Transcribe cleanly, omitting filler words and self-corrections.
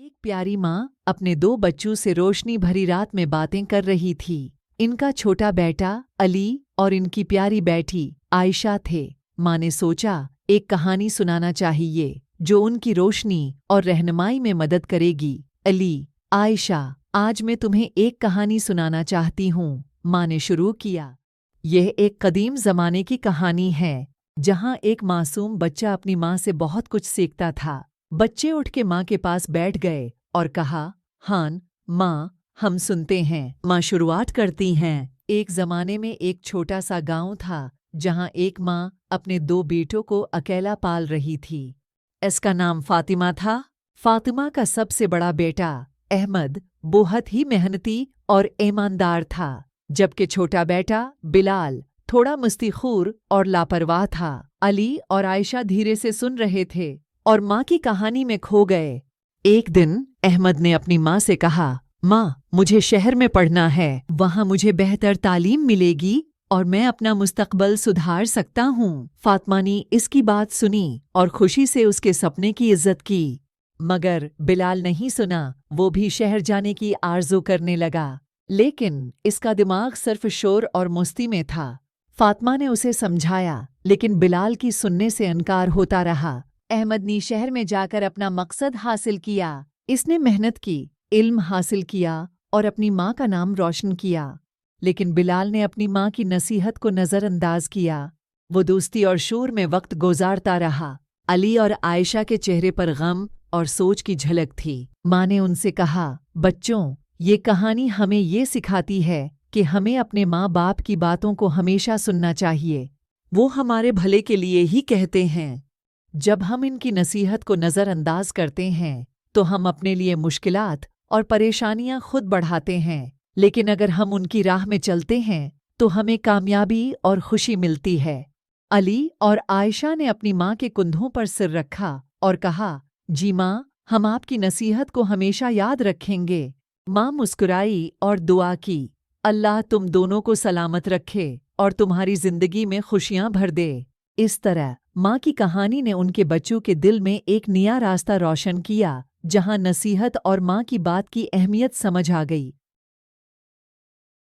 एक प्यारी माँ अपने दो बच्चों से रोशनी भरी रात में बातें कर रही थी। इनका छोटा बेटा अली और इनकी प्यारी बेटी आयशा थे। माँ ने सोचा एक कहानी सुनाना चाहिए जो उनकी रोशनी और रहनुमाई में मदद करेगी। अली, आयशा, आज मैं तुम्हें एक कहानी सुनाना चाहती हूँ, माँ ने शुरू किया। यह एक कदीम ज़माने की कहानी है जहाँ एक मासूम बच्चा अपनी माँ से बहुत कुछ सीखता था। बच्चे उठ के माँ के पास बैठ गए और कहा, हान माँ, हम सुनते हैं। माँ शुरुआत करती हैं। एक ज़माने में एक छोटा सा गांव था जहाँ एक माँ अपने दो बेटों को अकेला पाल रही थी। इसका नाम फातिमा था। फातिमा का सबसे बड़ा बेटा अहमद बहुत ही मेहनती और ईमानदार था, जबकि छोटा बेटा बिलाल थोड़ा मस्तीखोर और लापरवाह था। अली और आयशा धीरे से सुन रहे थे और माँ की कहानी में खो गए। एक दिन अहमद ने अपनी माँ से कहा, माँ, मुझे शहर में पढ़ना है, वहाँ मुझे बेहतर तालीम मिलेगी और मैं अपना मुस्तकबल सुधार सकता हूँ। फातिमा ने इसकी बात सुनी और खुशी से उसके सपने की इज्जत की। मगर बिलाल नहीं सुना, वो भी शहर जाने की आरज़ू करने लगा, लेकिन इसका दिमाग सिर्फ शोर और मस्ती में था। फातिमा ने उसे समझाया, लेकिन बिलाल की सुनने से इनकार होता रहा। अहमद ने शहर में जाकर अपना मकसद हासिल किया। इसने मेहनत की, इल्म हासिल किया और अपनी माँ का नाम रोशन किया। लेकिन बिलाल ने अपनी माँ की नसीहत को नज़रअंदाज किया। वो दोस्ती और शोर में वक्त गुजारता रहा। अली और आयशा के चेहरे पर गम और सोच की झलक थी। माँ ने उनसे कहा, बच्चों, ये कहानी हमें ये सिखाती है कि हमें अपने माँ बाप की बातों को हमेशा सुनना चाहिए। वो हमारे भले के लिए ही कहते हैं। जब हम इनकी नसीहत को नज़रअंदाज करते हैं तो हम अपने लिए मुश्किलात और परेशानियां खुद बढ़ाते हैं, लेकिन अगर हम उनकी राह में चलते हैं तो हमें कामयाबी और खुशी मिलती है। अली और आयशा ने अपनी माँ के कंधों पर सिर रखा और कहा, जी माँ, हम आपकी नसीहत को हमेशा याद रखेंगे। माँ मुस्कुराई और दुआ की, अल्लाह तुम दोनों को सलामत रखे और तुम्हारी जिंदगी में खुशियाँ भर दे। इस तरह माँ की कहानी ने उनके बच्चों के दिल में एक नया रास्ता रोशन किया, जहाँ नसीहत और माँ की बात की अहमियत समझ आ गई।